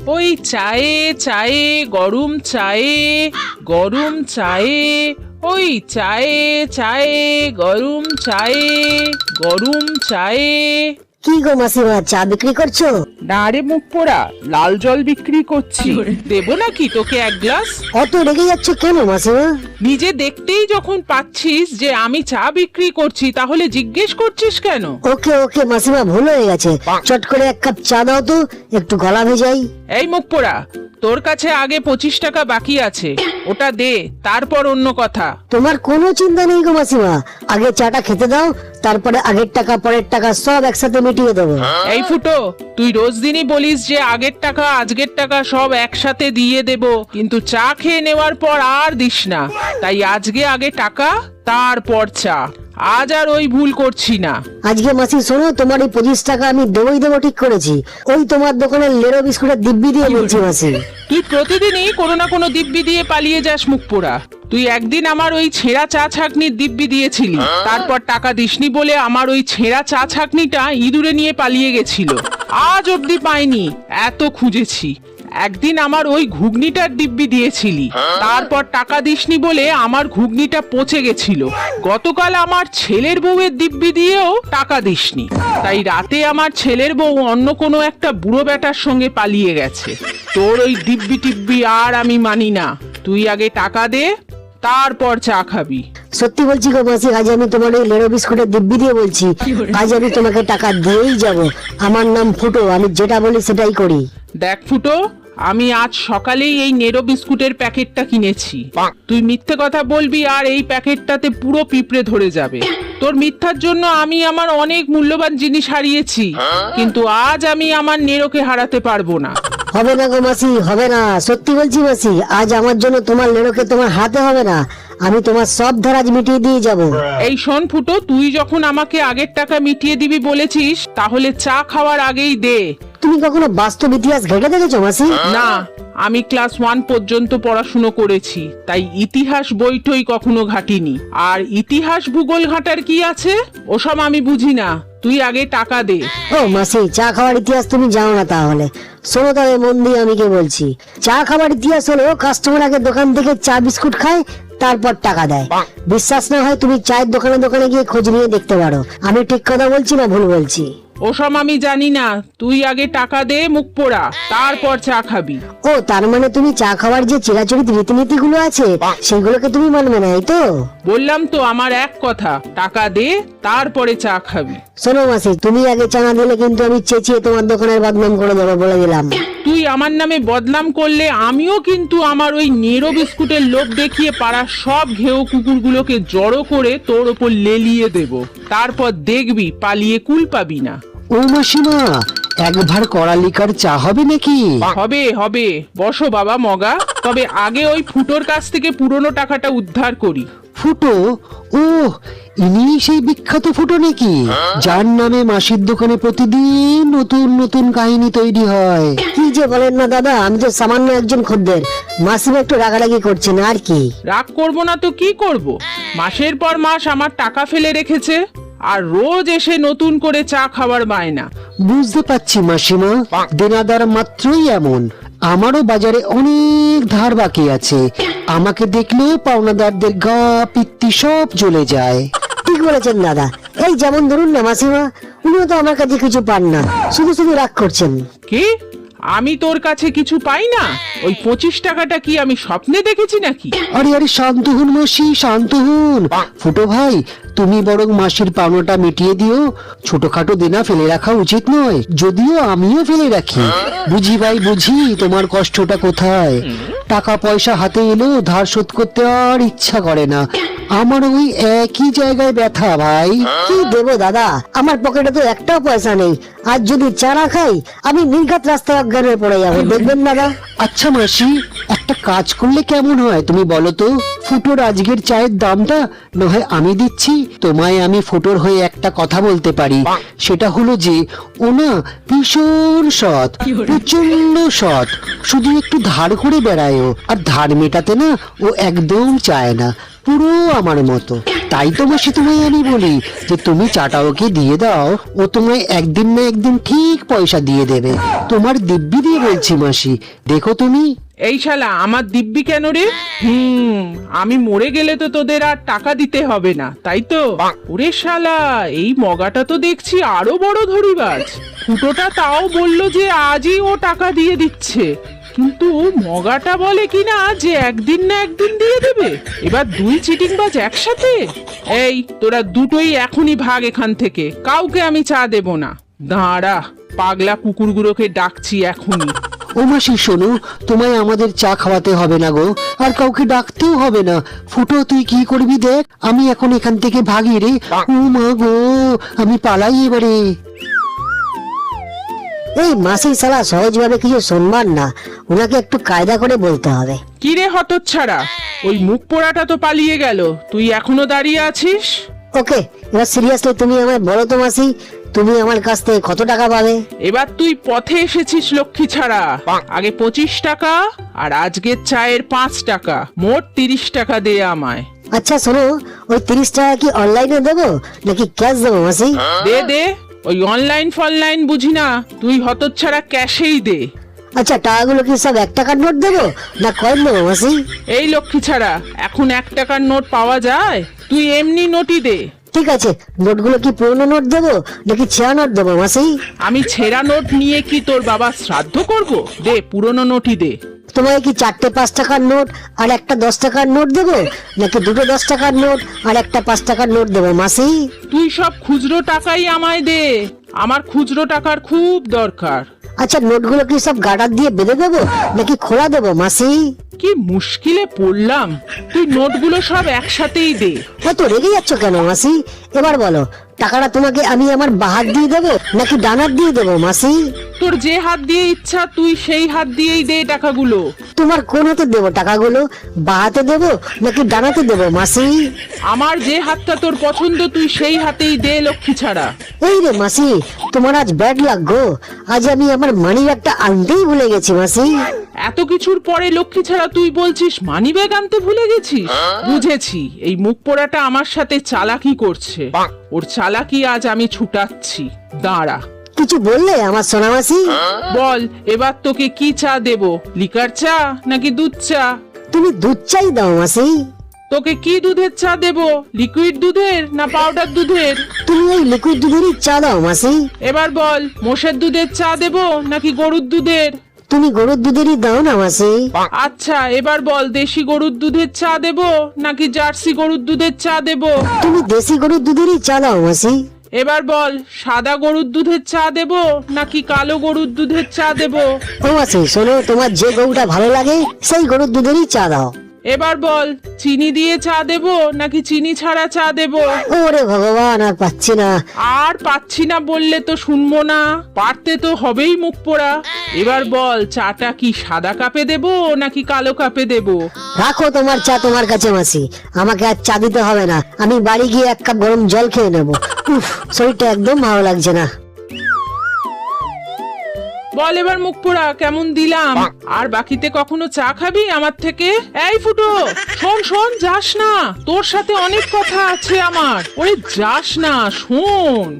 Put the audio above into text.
ওই চায়ে চায়ে গরম চায়ে গরম চায়ে, ওই চায়ে চায়ে গরম চায়ে গরম চায়ে। কি গো মাসিমা, চা বিক্রি করছো? না রে মুখ পোড়া, লাল জল বিক্রি করছি। দেবো নাকি তোকে এক গ্লাস? অত রেগে যাচ্ছ কেন মাসিমা? নিজে দেখতেই যখন পাচ্ছিস যে আমি চা বিক্রি করছি, তাহলে জিজ্ঞেস করছিস কেন? ওকে ওকে মাসিমা, ভুল হয়ে গেছে। চট করে এক কাপ চা দাও তো, একটু গলা ভেজাই। এই মুখ পোড়া, তোর কাছে আগে 25 টাকা বাকি আছে, ওটা দে, তারপর অন্য কথা। তোমার কোনো চিন্তা নেই গো মাসিমা, আগে চাটা খেতে দাও, তারপরে আগের টাকা পরের টাকা সব একসাথে মিটিয়ে দেবো। এই ফুটো, তুই রোজ দিনই বলিস যে আগের টাকা আজকের টাকা সব একসাথে দিয়ে দেব, কিন্তু চা খেয়ে নেওয়ার পর আর দিস না। তাই আজকে আগে টাকা, তারপর চা। আজ আর ওই ভুল করছি না। আজকে মাসি শোনো, তোমার এই 25 টাকা আমি দেবই দেবো ঠিক করেছি। ওই তোমার দোকানের লেরো বিস্কুটের দিব্যি দিয়ে বলছি মাসি। তুই প্রতিদিনই কোনো না কোনো দিব্যি দিয়ে পালিয়ে যাস মুখ পোড়া। তুই একদিন আমার ওই ছেঁড়া চা ছাঁকনির দিব্যি দিয়েছিলি, তারপর টাকা দিসনি বলে আমার ওই ছেঁড়া চা ছাঁকনিটা ইঁদুরে নিয়ে পালিয়ে গেছিল, আজ অব্দি পাইনি, এত খুঁজেছি। একদিন আমার ওই ঘুগনিটার দিব্যি দিয়েছিলি, তারপর টাকা দিসনি বলে আমার ঘুগনিটা পচে গেছিল। গতকাল আমার ছেলের বউয়ের দিব্যি দিয়েও টাকা দিসনি, তাই রাতে আমার ছেলের বউ অন্য কোনো একটা বুড়ো বেটার সঙ্গে পালিয়ে গেছে। তোর ওই দিব্যি টিব্বি আর আমি মানি না। তুই আগে টাকা দে, তারপর চা খাবি। সত্যি বলছি গো মাসি, আজ আমি তোমার ওই লেরো বিস্কুটের দিব্যি দিয়ে বলছি, আজ আমি তোমাকে টাকা দিয়েই যাব। আমার নাম ফুটো, আমি যেটা বলি সেটাই করি। দেখ ফুটো, আমি আজ সকালেই এই নেরো বিস্কুটের প্যাকেটটা কিনেছি। তুই মিথ্যে কথা বলবি আর এই প্যাকেটটাতে পুরো পিঁপড়ে ধরে যাবে। তোর মিথ্যার জন্য আমি আমার অনেক মূল্যবান জিনিস হারিয়েছি, কিন্তু আজ আমি আমার নেরোকে হারাতে পারবো না। হবে না গো মাসি, হবে না, সত্যি বলছি মাসি, আজ আমার জন্য তোমার লেরোকে তোমার হাতে হবে না। আমি তোমার সব ধার আজ মিটিয়ে দিয়ে যাব। এই শোন ফুটো, তুই যখন আমাকে আগের টাকা মিটিয়ে দিবি বলেছিস, তাহলে চা খাওয়ার আগেই দে। তুমি কখনো বাস্তব ইতিহাস ঘেটে দেখেছো মাসি? না, আমি ক্লাস 1 পর্যন্ত পড়াশুনো করেছি, তাই ইতিহাস বইটই কখনো ঘাটিনি। আর ইতিহাস ভূগোল ঘাটার কি আছে, ওসব আমি বুঝি না। তুই আগে টাকা দে। ও মাসি, চা খাওয়ার ইতিহাস তুমি জানো না তাহলে? শোনো তবে মন দিয়ে আমি কি বলছি। চা খাওয়ার ইতিহাস হলো, কাস্টমার আগে দোকান থেকে চা বিস্কুট খায়, তারপর টাকা দেয়। বিশ্বাস না হয় তুমি চায়ের দোকানে দোকানে গিয়ে খোঁজ নিয়ে দেখতে পারো। আমি ঠিক কথা বলছি না ভুল বলছি? ওসব আমি জানি না, তুই আগে টাকা দে মুখ পোড়া, তারপর চা খাবি। ও, তার মানে তুমি চা খাওয়ার যে চিরাচরিত রীতিনীতি গুলো আছে সেগুলোকে তুমি মানবে না, এই তো? বললাম তো আমার এক কথা, টাকা দে, তারপরে চা খাবি। শোনো মাসি, তুমি আগে চা না দিলে কিন্তু আমি চেঁচিয়ে তোমার দোকানের বদনাম করে দেবো, বলে দিলাম। তুই আমার নামে বদনাম করলে আমিও কিন্তু আমার ওই নেরো বিস্কুটের লোভ দেখিয়ে পাড়ার সব ঘেউ কুকুরগুলোকে জড়ো করে তোর ওপর লেলিয়ে দেব। তারপর দেখবি পালিয়ে কুল পাবি না। ও মাসিমা, একবার কড়ালিকার চা হবে নাকি? হবে হবে, বসো বাবা মগা। তবে আগে ওই ফুটোর কাছ থেকে পুরনো টাকাটা উদ্ধার করি। ফুটো? ও, ইনি সেই বিখ্যাত ফুটো নাকি, যার নামে মাসির দোকানে প্রতিদিন নতুন নতুন কাহিনী তৈরি হয়? কি যে বলেন না দাদা, আমি তো সামান্য একজন খদ্দের। মাসিমা একটু রাগারাগি করছেন আর কি। রাগ করবো না তো কি করব? মাসের পর মাস আমার টাকা ফেলে রেখেছে, আর রোজ এসে নতুন করে চা খাবার বায়না। বুঝতে পারছি মাসিমা, দেনাদার মাত্রই এমন। আমারও বাজারে অনেক ধার বাকি আছে, আমাকে দেখলেও পাওনাদারদের গা পিত্তি সব জ্বলে যায়। ঠিক বলেছেন দাদা। এই যেমন ধরুন না মাসিমা, উনিও তো আমার কাছে কিছু পান না, শুধু শুধু রাগ করছেন। কি? আমি তোর কাছে কিছু পাই না? ওই 25 টাকাটা কি আমি স্বপ্নে দেখেছি নাকি? আরে আরে, শান্ত হন মাসি, শান্ত হন। ফুটো ভাই, তুমি বরং মাসির পাওনাটা মিটিয়ে দিও। ছোটখাটো দেনা ফেলে রাখা উচিত নয়, যদিও আমিও ফেলে রাখি। বুঝি ভাই বুঝি তোমার কষ্টটা কোথায়। টাকা পয়সা হাতে এলেও ধার শোধ করতে আর ইচ্ছা করে না। আমার ওই একই জায়গায় ব্যথা ভাই। কি দেবো দাদা, আমার পকেটে তো একটাও পয়সা নেই। আজ যদি চা না খাই, আমি নির্ঘাত রাস্তায় অজ্ঞান হয়ে পড়ে যাবো, দেখবেন দাদা। আচ্ছা মাসি, একটা কাজ করলে কেমন হয় তুমি বলো তো? ফুটোর আজকের চায়ের দামটা না হয় আমি দিচ্ছি, তোমায় আমি ফুটোর হয়ে একটা কথা বলতে পারি। সেটা হলো যে ও না ভীষণ সৎ, প্রচন্ড সৎ, শুধু একটু ধার করে বেড়ায় ও। আর ধার মেটাতে না ও একদম চায় না, পুরো আমার মতো। তাই তো মাসি তোমায় আমি বলি যে তুমি চাটা ওকে দিয়ে দাও, ও তোমায় একদিন না একদিন ঠিক পয়সা দিয়ে দেবে। তোমার দিব্যি দিয়ে বলছি মাসি, দেখো তুমি। এই শালা আমার দিব্যি কেন রে? আমি মরে গেলে তো তোদের আর টাকা দিতে হবে না, তাই তো? ওরে শালা, এই মগাটা তো দেখছি আরো বড় ধরিবাজ। ফুটোটা তাও বললো যে আজই ও টাকা দিয়ে দিচ্ছে, কিন্তু মগাটা বলে কিনা যে একদিন না একদিন দিয়ে দেবে। এবার দুই চিটিংবাজ একসাথে। এই তোরা দুটোই এখনই ভাগ এখান থেকে, কাউকে আমি চা দেব না। দাঁড়া, পাগলা কুকুরগুলোকে ডাকছি এখনই। ও মাসি শোনো, তোমায় আমাদের চা খাওয়াতে হবে না গো, আর কাউকে ডাকতেও হবে না। ফুটো তুই কি করবি দেখ, আমি এখন এখান থেকে ভাগি রে। ও মা গো, আমি পালাই এবারে। এই মাসি শালা সহজভাবে কিছু শুনবার না, ওনাকে একটু কায়দা করে বলতে হবে। কিরে হতচ্ছাড়া, ওই মুখ পোড়াটা তো পালিয়ে গেল, তুই এখনো দাঁড়িয়ে আছিস? ওকে, এবার সিরিয়াসলি তুমি আমায় বলো তো মাসি, তুমি আমার কাছ থেকে কত টাকা পাবে? এবার তুই পথে এসেছিস লক্ষ্মী ছাড়া। আগে 25 টাকা আর আজকের চায়ের 5 টাকা, মোট 30 টাকা দে আমায়। আচ্ছা শোনো, ওই 30 টাকা কি অনলাইনে দেবো নাকি ক্যাশ দেবো মাসি? দে দে, ওই অনলাইন ফনলাইন বুঝি না, তুই হতচ্ছাড়া ক্যাশেই দে। আচ্ছা টাকাগুলো কি সব 1 টাকার নোট দেবো না কয়েন দেবো মাসি? এই লক্ষ্মী ছাড়া, এখন 1 টাকার নোট পাওয়া যায়? তুই এমনি নোটই দে। ঠিক আছে, নোটগুলো কি পুরনো নোট দেবো নাকি ছেঁড়া নোট দেবো মাসি? আমি ছেঁড়া নোট নিয়ে কি তোর বাবা শ্রাদ্ধ করব? দে, পুরনো নোটই দে। তোমায় কি 4টে 5 টাকার নোট আর একটা 10 টাকার নোট দেবো নাকি দুটো 10 টাকার নোট আর একটা 5 টাকার নোট দেবো মাসি? তুই সব খুচরো টাকাই আমায় দে, আমার খুচরো টাকার খুব দরকার। আচ্ছা নোটগুলো কি সব গার্ডার দিয়ে বেঁধে দেবো নাকি খোলা দেবো মাসি? কি মুশকিলে পড়লাম, তুই নোটগুলো সব একসাথেই দে। অত রেগে যাচ্ছ কেন মাসি? এবার বলো, টাকাটা তোমাকে আমি আমার বাহাত দিয়ে দেবো নাকি ডানার দিয়ে দেবো মাসি? তোর যে হাত দিয়ে ইচ্ছা তুই সেই হাত দিয়েই দে টাকাগুলো। তোমার কোন হাতে দেবো টাকাগুলো, বাহাতে দেবো নাকি ডানাতে দেবো মাসি? আমার যে হাতটা তোর পছন্দ তুই সেই হাতেই দে লক্ষ্মী ছাড়া। এই রে মাসি, তোমার আজ ব্যাড লাক গো, আজ আমি আমার মানি ব্যাগটা আনতেই ভুলে গেছি মাসি। এত কিছুর পরে লক্ষ্মী ছাড়া তুই বলছিস মানি ব্যাগ আনতে ভুলে গেছিস? বুঝেছি, এই মুখ পোড়াটা আমার সাথে চালাকি করছে, ওর চালাকি আজ আমি ছুটাচ্ছি। দাঁড়া। কিছু বললে আমার সোনা মাসি? বল এবার তোকে কি চা দেব, লিকার চা নাকি দুধ চা? তুমি দুধ চাই দাও মাসি। তোকে কি দুধের চা দেব, লিকুইড দুধের না পাউডার দুধের? তুমি ওই লিকুইড দুধেরই চা দাও মাসি। এবার বল মোষের দুধের চা দেব নাকি গরুর দুধের? তুমি গরুর দুধেরই দাও না মাসি। আচ্ছা এবার বল দেশি গরুর দুধের চা দেব নাকি জার্সি গরুর দুধের চা দেব? তুমি দেশি গরুর দুধেরই চা দাও মাসি। এবার বল সাদা গরুর দুধের চা দেব নাকি কালো গরুর দুধের চা দেব? ও মাসি শোনো, তোমার যে গরুটা ভালো লাগে সেই গরুর দুধেরই চা দাও। এবার বল চিনি দিয়ে চা দেব নাকি চিনি ছাড়া চা দেব? ওরে ভগবান, আর পাচ্ছি না। আর পাচ্ছি না বললে তো শুনবো না, পারতে তো হবেই মুখ পোড়া। এবার বল চাটা কি সাদা কাপে দেব নাকি কালো কাপে দেব? রাখো তোমার চা তোমার কাছে মাসি, আমাকে আর চা দিতে হবে না, আমি বাড়ি গিয়ে 1 কাপ গরম জল খেয়ে নেবো। উফ, শরীরটা একদম ভালো লাগছে না। বল এবার মুখ পোড়া কেমন দিলাম? আর বাকিতে কখনো চা খাবি আমার থেকে? এই ফুটো, শোন শোন, যাস না, তোর সাথে অনেক কথা আছে আমার। ওরে যাস না, শোন।